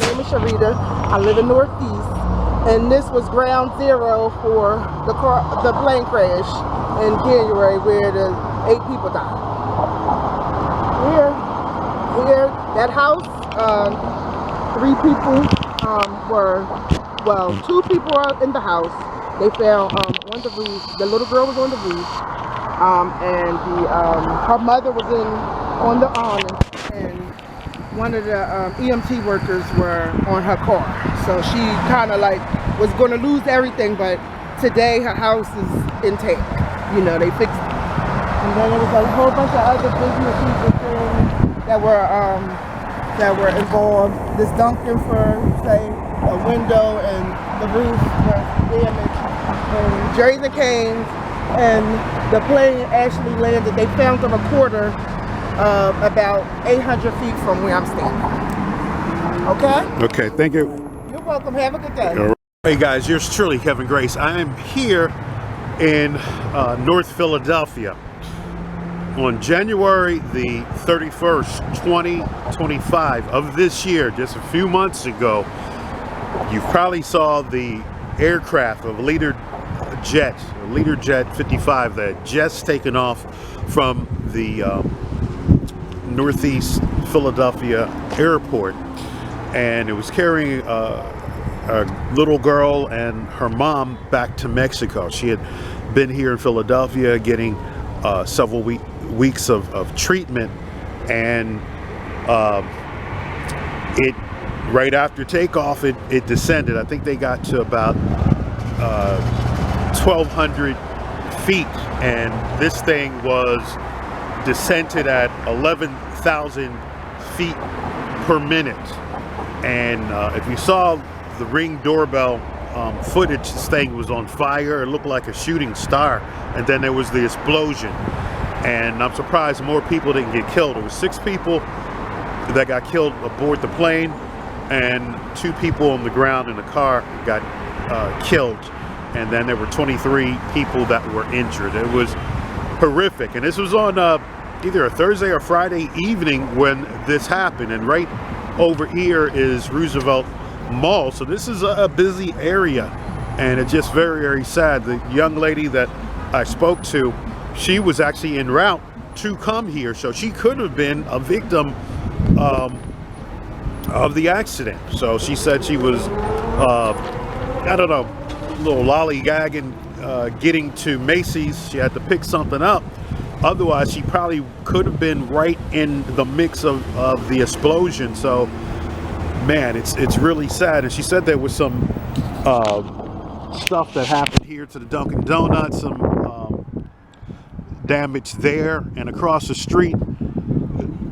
name is Sharita. I live in Northeast, and this was ground zero for the plane crash in January where the 8 people died. Here, that house, 3 people well, 2 people are in the house. They found on the roof. The little girl was on the roof, and her mother was on the awning, and one of the EMT workers were on her car. So she kind of like was going to lose everything, but today her house is intact. You know, they fixed it. And then there was a whole bunch of other businesses that were involved. This Dunkin' for, say, a window and the roof was damaged, and Jerry's and Cane's, and the plane actually landed. They found the recorder about 800 feet from where I'm standing. Okay? Okay, thank you. You're welcome. Have a good day. All right. Hey guys, yours truly, Kevin Grace. I am here in North Philadelphia on January the 31st, 2025 of this year, just a few months ago. You probably saw the aircraft of Learjet 55 that had just taken off from the Northeast Philadelphia airport, and it was carrying a little girl and her mom back to Mexico. She had been here in Philadelphia getting several weeks of treatment, and right after takeoff it descended. I think they got to about 1,200 feet, and this thing was descended at 11,000 feet per minute. And if you saw the Ring doorbell footage, this thing was on fire. It looked like a shooting star, and then there was the explosion. And I'm surprised more people didn't get killed. It was 6 people that got killed aboard the plane, and 2 people on the ground in the car got killed, and then there were 23 people that were injured. It was horrific, and this was on either a Thursday or Friday evening when this happened. And right over here is Roosevelt Mall, so this is a busy area, and it's just very, very sad. The young lady that I spoke to, she was actually en route to come here, so she could have been a victim of the accident. So she said she was I don't know, a little lollygagging getting to Macy's. She had to pick something up, otherwise she probably could have been right in the mix of the explosion. So man, it's really sad. And she said there was some stuff that happened here to the Dunkin' Donuts, some damage there, and across the street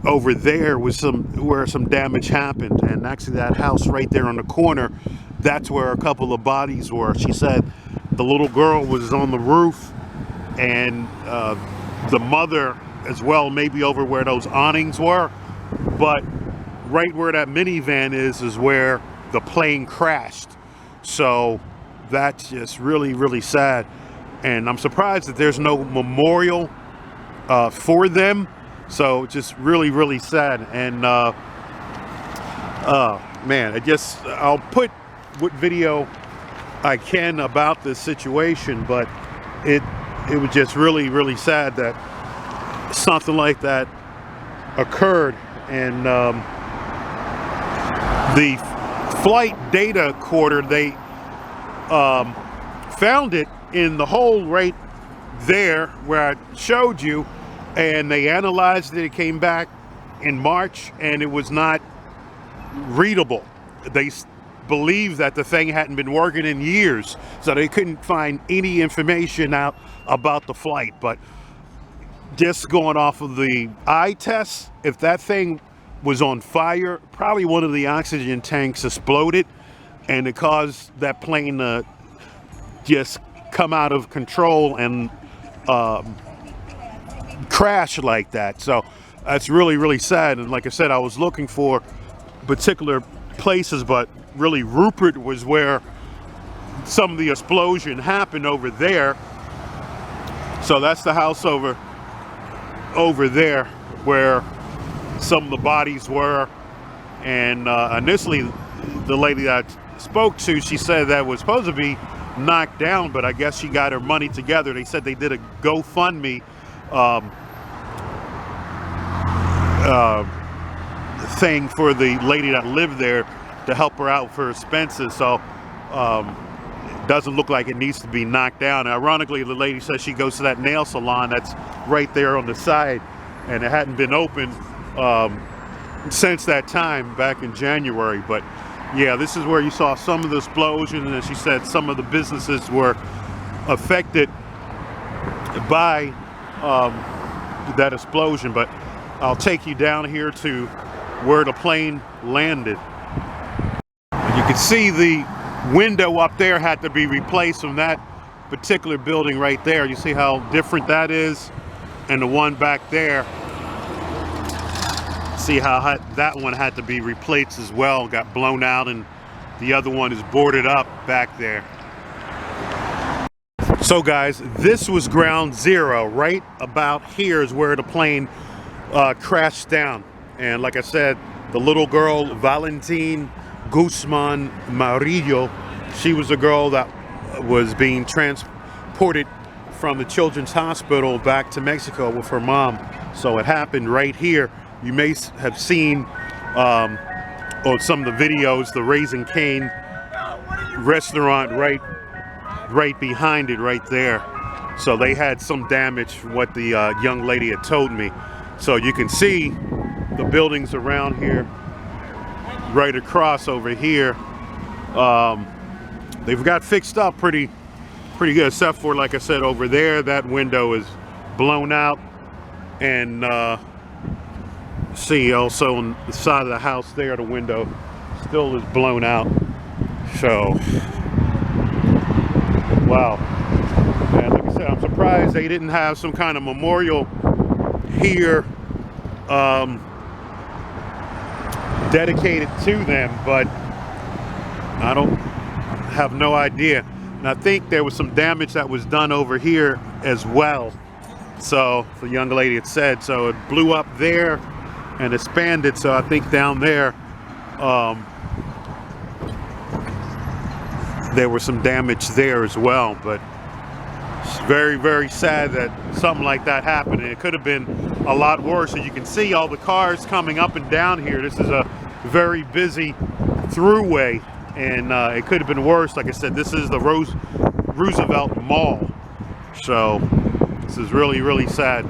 over there was where some damage happened. And actually that house right there on the corner, that's where a couple of bodies were. She said the little girl was on the roof, and the mother as well, maybe over where those awnings were, but right where that minivan is where the plane crashed. So that's just really, really sad. And I'm surprised that there's no memorial for them. So just really, really sad. And man, I'll put what video I can about this situation, but it was just really, really sad that something like that occurred. And the flight data recorder, they found it in the hole right there where I showed you, and they analyzed it. It came back in March, and it was not readable. They believe that the thing hadn't been working in years, so they couldn't find any information out about the flight. But just going off of the eye test, if that thing was on fire, probably one of the oxygen tanks exploded, and it caused that plane to just come out of control and crash like that. So that's really, really sad. And like I said, I was looking for particular places, but really Rupert was where some of the explosion happened over there. So that's the house over there where some of the bodies were. And initially the lady that I spoke to, she said that was supposed to be knocked down, but I guess she got her money together. They said they did a GoFundMe thing for the lady that lived there to help her out for expenses. So it doesn't look like it needs to be knocked down. Ironically, the lady says she goes to that nail salon that's right there on the side, and it hadn't been open since that time back in January. But yeah, this is where you saw some of the explosion, and as she said, some of the businesses were affected by that explosion. But I'll take you down here to where the plane landed. You can see the window up there had to be replaced from that particular building right there. You see how different that is, and the one back there, see how that one had to be replaced as well, got blown out, and the other one is boarded up back there. So guys, this was ground zero. Right about here is where the plane crashed down, and like I said, the little girl Valentin Guzman Marillo, she was a girl that was being transported from the Children's Hospital back to Mexico with her mom. So it happened right here. You may have seen on some of the videos the Raising Cane restaurant right behind it right there. So they had some damage, what the young lady had told me. So you can see the buildings around here, right across over here. They've got fixed up pretty good, except for, like I said, over there, that window is blown out. And see also on the side of the house there, the window still is blown out. So wow. And like I said, I'm surprised they didn't have some kind of memorial here dedicated to them, but I don't have no idea. And I think there was some damage that was done over here as well. So the young lady had said, so it blew up there and expanded. So I think down there, there was some damage there as well. But it's very, very sad that something like that happened. And it could have been a lot worse. And you can see all the cars coming up and down here. This is a very busy throughway, and it could have been worse. Like I said, this is the Roosevelt Mall. So this is really, really sad.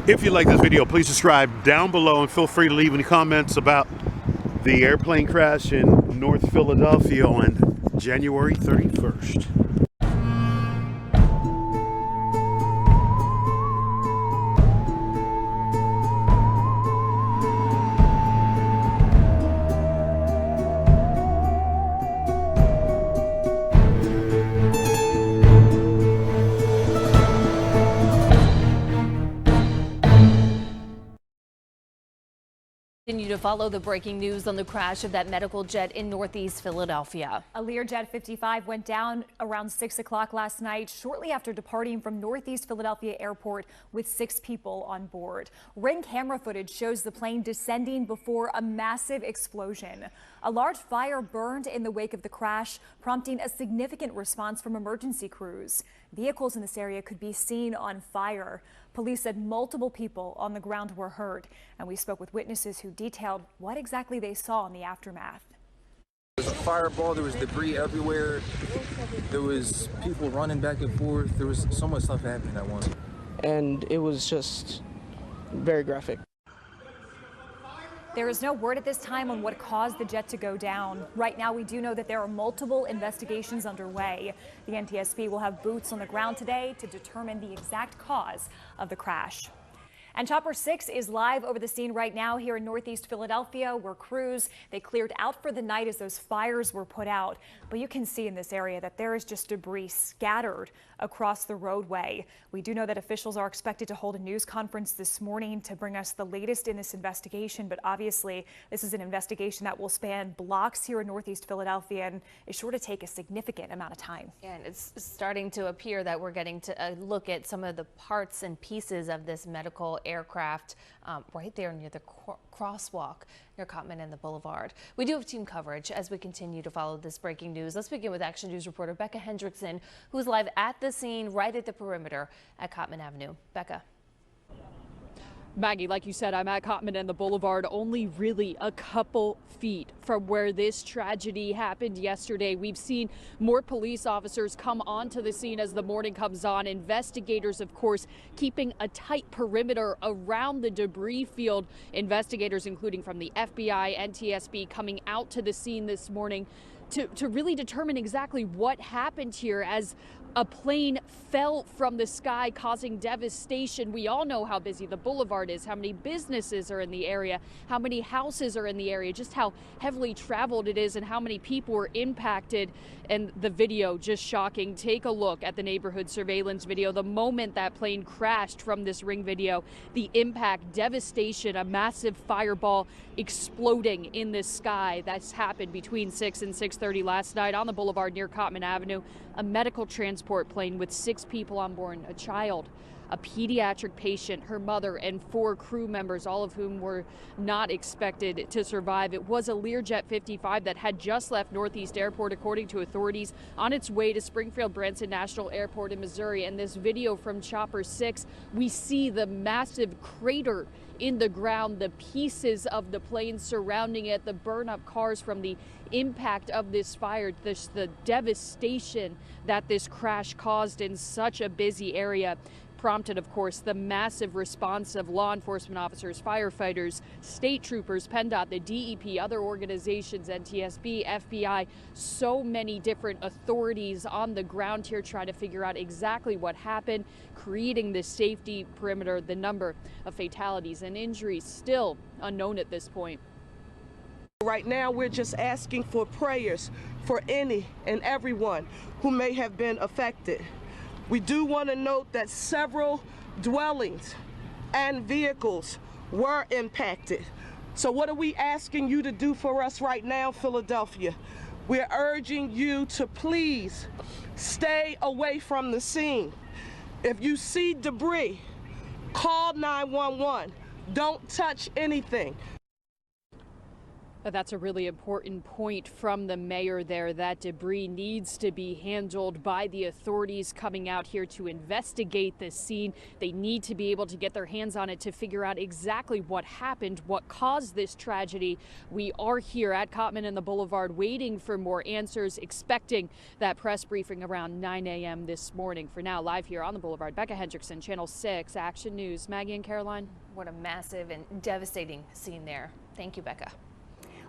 If you like this video, please subscribe down below and feel free to leave any comments about the airplane crash in North Philadelphia on January 31st. Continue to follow the breaking news on the crash of that medical jet in Northeast Philadelphia. A Learjet 55 went down around 6 o'clock last night, shortly after departing from Northeast Philadelphia Airport with 6 people on board. Ring camera footage shows the plane descending before a massive explosion. A large fire burned in the wake of the crash, prompting a significant response from emergency crews. Vehicles in this area could be seen on fire. Police said multiple people on the ground were hurt, and we spoke with witnesses who detailed what exactly they saw in the aftermath. There was a fireball, there was debris everywhere, there was people running back and forth, there was so much stuff happening at once. And it was just very graphic. There is no word at this time on what caused the jet to go down. Right now, we do know that there are multiple investigations underway. The NTSB will have boots on the ground today to determine the exact cause of the crash. And Chopper 6 is live over the scene right now here in Northeast Philadelphia, where crews, they cleared out for the night as those fires were put out. But you can see in this area that there is just debris scattered across the roadway. We do know that officials are expected to hold a news conference this morning to bring us the latest in this investigation. But obviously, this is an investigation that will span blocks here in Northeast Philadelphia and is sure to take a significant amount of time. And it's starting to appear that we're getting to look at some of the parts and pieces of this medical aircraft right there near the crosswalk near Cottman and the Boulevard. We do have team coverage as we continue to follow this breaking news. Let's begin with Action News reporter Becca Hendrickson, who's live at the scene right at the perimeter at Cottman Avenue. Becca. Maggie, like you said, I'm at Cottman and the Boulevard, only really a couple feet from where this tragedy happened yesterday. We've seen more police officers come onto the scene as the morning comes on. Investigators, of course, keeping a tight perimeter around the debris field. Investigators, including from the FBI, NTSB, coming out to the scene this morning to really determine exactly what happened here as a plane fell from the sky, causing devastation. We all know how busy the boulevard is, how many businesses are in the area, how many houses are in the area, just how heavily traveled it is and how many people were impacted. And the video, just shocking. Take a look at the neighborhood surveillance video. The moment that plane crashed from this Ring video, the impact, devastation, a massive fireball exploding in the sky. That's happened between 6 and 6:30 last night on the boulevard near Cottman Avenue. A medical transport plane with 6 people on board, a child, a pediatric patient, her mother, and 4 crew members, all of whom were not expected to survive. It was a Learjet 55 that had just left Northeast Airport, according to authorities, on its way to Springfield-Branson National Airport in Missouri. And this video from Chopper 6, we see the massive crater in the ground, the pieces of the plane surrounding it, the burn-up cars from the impact of this fire, the devastation that this crash caused in such a busy area. Prompted, of course, the massive response of law enforcement officers, firefighters, state troopers, PennDOT, the DEP, other organizations, NTSB, FBI, so many different authorities on the ground here trying to figure out exactly what happened, creating this safety perimeter. The number of fatalities and injuries still unknown at this point. Right now, we're just asking for prayers for any and everyone who may have been affected. We do want to note that several dwellings and vehicles were impacted. So what are we asking you to do for us right now, Philadelphia? We're urging you to please stay away from the scene. If you see debris, call 911. Don't touch anything. That's a really important point from the mayor there. That debris needs to be handled by the authorities coming out here to investigate this scene. They need to be able to get their hands on it to figure out exactly what happened, what caused this tragedy. We are here at Cottman and the Boulevard waiting for more answers, expecting that press briefing around 9 a.m. this morning. For now, live here on the Boulevard, Becca Hendrickson, Channel 6 Action News. Maggie and Caroline. What a massive and devastating scene there. Thank you, Becca.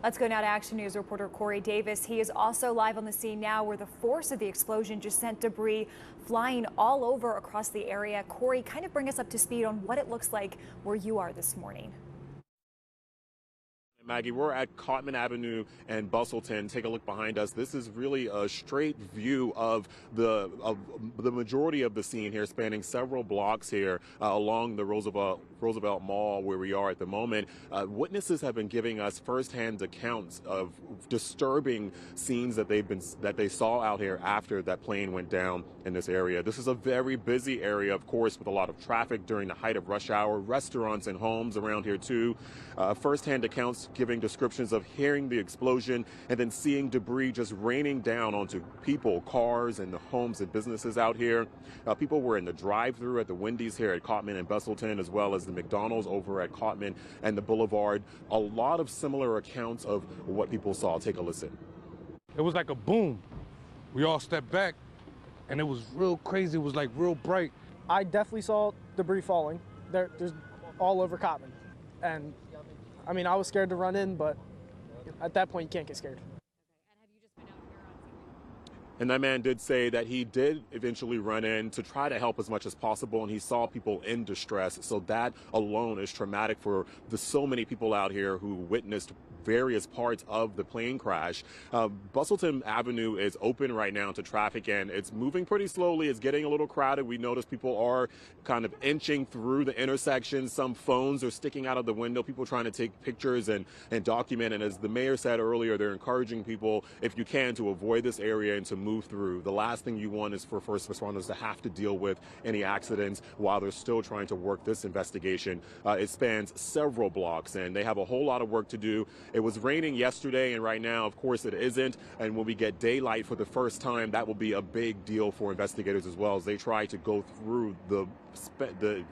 Let's go now to Action News reporter Corey Davis. He is also live on the scene now where the force of the explosion just sent debris flying all over across the area. Corey, kind of bring us up to speed on what it looks like where you are this morning. Maggie, we're at Cottman Avenue and Bustleton. Take a look behind us. This is really a straight view of the majority of the scene here, spanning several blocks here along the Roosevelt Mall where we are at the moment. Witnesses have been giving us firsthand accounts of disturbing scenes that they saw out here after that plane went down in this area. This is a very busy area, of course, with a lot of traffic during the height of rush hour. Restaurants and homes around here too. Firsthand accounts giving descriptions of hearing the explosion and then seeing debris just raining down onto people, cars, and the homes and businesses out here. People were in the drive-thru at the Wendy's here at Cottman and Bustleton, as well as the McDonald's over at Cottman and the Boulevard. A lot of similar accounts of what people saw. Take a listen. It was like a boom. We all stepped back, and it was real crazy. It was like real bright. I definitely saw debris falling. There's all over Cottman. And I mean, I was scared to run in, but at that point, you can't get scared. And that man did say that he did eventually run in to try to help as much as possible, and he saw people in distress. So that alone is traumatic for the so many people out here who witnessed various parts of the plane crash. Bustleton Avenue is open right now to traffic, and it's moving pretty slowly. It's getting a little crowded. We notice people are kind of inching through the intersection. Some phones are sticking out of the window, people trying to take pictures and document. And as the mayor said earlier, they're encouraging people, if you can, to avoid this area and to move through. The last thing you want is for first responders to have to deal with any accidents while they're still trying to work this investigation. It spans several blocks, and they have a whole lot of work to do. It was raining yesterday, and right now, of course, it isn't. And when we get daylight for the first time, that will be a big deal for investigators as well, as they try to go through the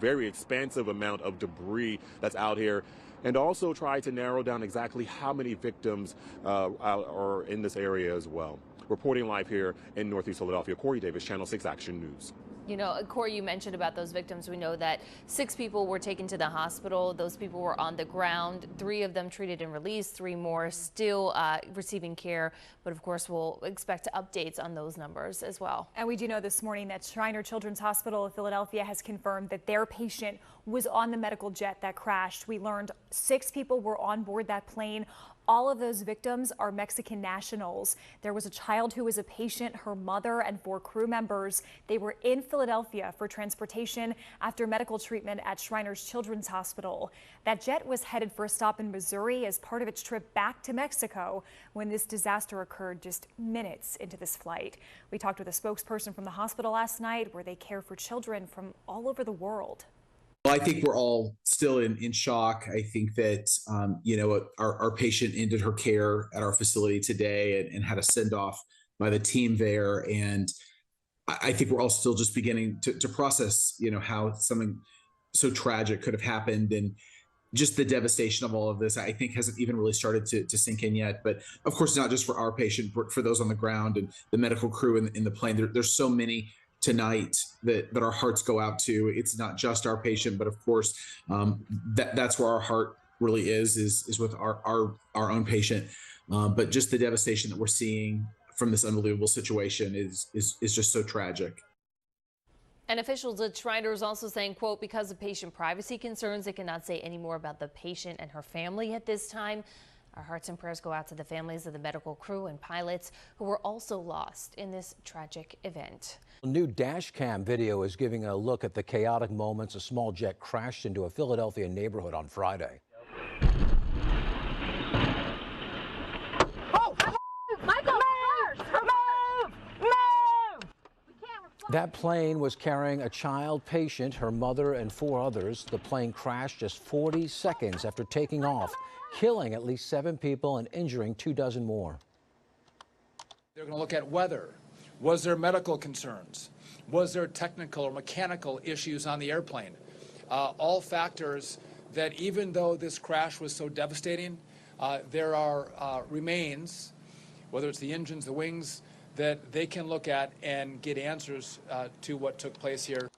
very expansive amount of debris that's out here, and also try to narrow down exactly how many victims are in this area as well. Reporting live here in Northeast Philadelphia, Corey Davis, Channel 6 Action News. You know, Corey, you mentioned about those victims. We know that 6 people were taken to the hospital. Those people were on the ground. 3 of them treated and released. 3 more still receiving care. But of course, we'll expect updates on those numbers as well. And we do know this morning that Shriner Children's Hospital of Philadelphia has confirmed that their patient was on the medical jet that crashed. We learned 6 people were on board that plane. All of those victims are Mexican nationals. There was a child who was a patient, her mother, and 4 crew members. They were in Philadelphia for transportation after medical treatment at Shriners Children's Hospital. That jet was headed for a stop in Missouri as part of its trip back to Mexico when this disaster occurred just minutes into this flight. We talked with a spokesperson from the hospital last night, where they care for children from all over the world. Well, I think we're all still in shock. I think that, our patient ended her care at our facility today and had a send off by the team there. And I think we're all still just beginning to process, how something so tragic could have happened. And just the devastation of all of this, I think, hasn't even really started to sink in yet. But of course, not just for our patient, but for those on the ground and the medical crew in the plane. There's so many tonight that our hearts go out to. It's not just our patient, but of course, that's where our heart really is with our own patient. But just the devastation that we're seeing from this unbelievable situation is just so tragic. And officials at Shriners also saying, quote, because of patient privacy concerns, they cannot say any more about the patient and her family at this time. Our hearts and prayers go out to the families of the medical crew and pilots who were also lost in this tragic event. New dash cam video is giving a look at the chaotic moments a small jet crashed into a Philadelphia neighborhood on Friday. Oh, Michael, move! That plane was carrying a child patient, her mother, and 4 others. The plane crashed just 40 seconds after taking off, killing at least 7 people and injuring 24 more. They're going to look at weather. Was there medical concerns? Was there technical or mechanical issues on the airplane? All factors that, even though this crash was so devastating, there are remains, whether it's the engines, the wings, that they can look at and get answers to what took place here.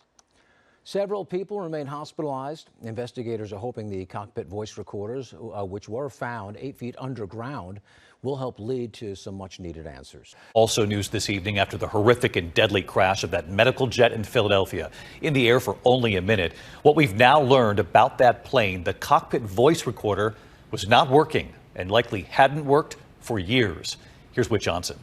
Several people remain hospitalized. Investigators are hoping the cockpit voice recorders, which were found 8 feet underground, will help lead to some much-needed answers. Also news this evening after the horrific and deadly crash of that medical jet in Philadelphia. In the air for only a minute. What we've now learned about that plane, the cockpit voice recorder was not working and likely hadn't worked for years. Here's Whit Johnson.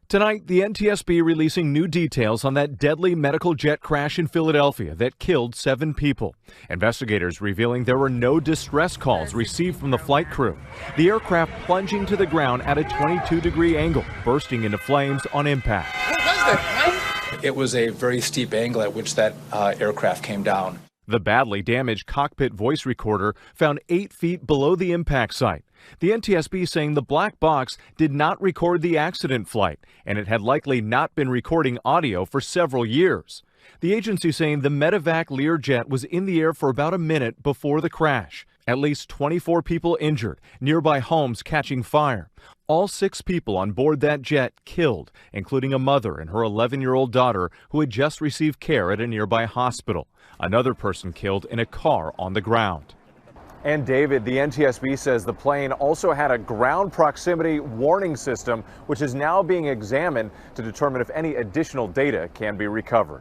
Tonight, the NTSB releasing new details on that deadly medical jet crash in Philadelphia that killed 7 people. Investigators revealing there were no distress calls received from the flight crew. The aircraft plunging to the ground at a 22-degree angle, bursting into flames on impact. It was a very steep angle at which that aircraft came down. The badly damaged cockpit voice recorder found 8 feet below the impact site. The NTSB saying the black box did not record the accident flight, and it had likely not been recording audio for several years. The agency saying the Medevac Learjet was in the air for about a minute before the crash. At least 24 people injured, nearby homes catching fire. All 6 people on board that jet killed, including a mother and her 11-year-old daughter who had just received care at a nearby hospital. Another person killed in a car on the ground. And David, the NTSB says the plane also had a ground proximity warning system, which is now being examined to determine if any additional data can be recovered.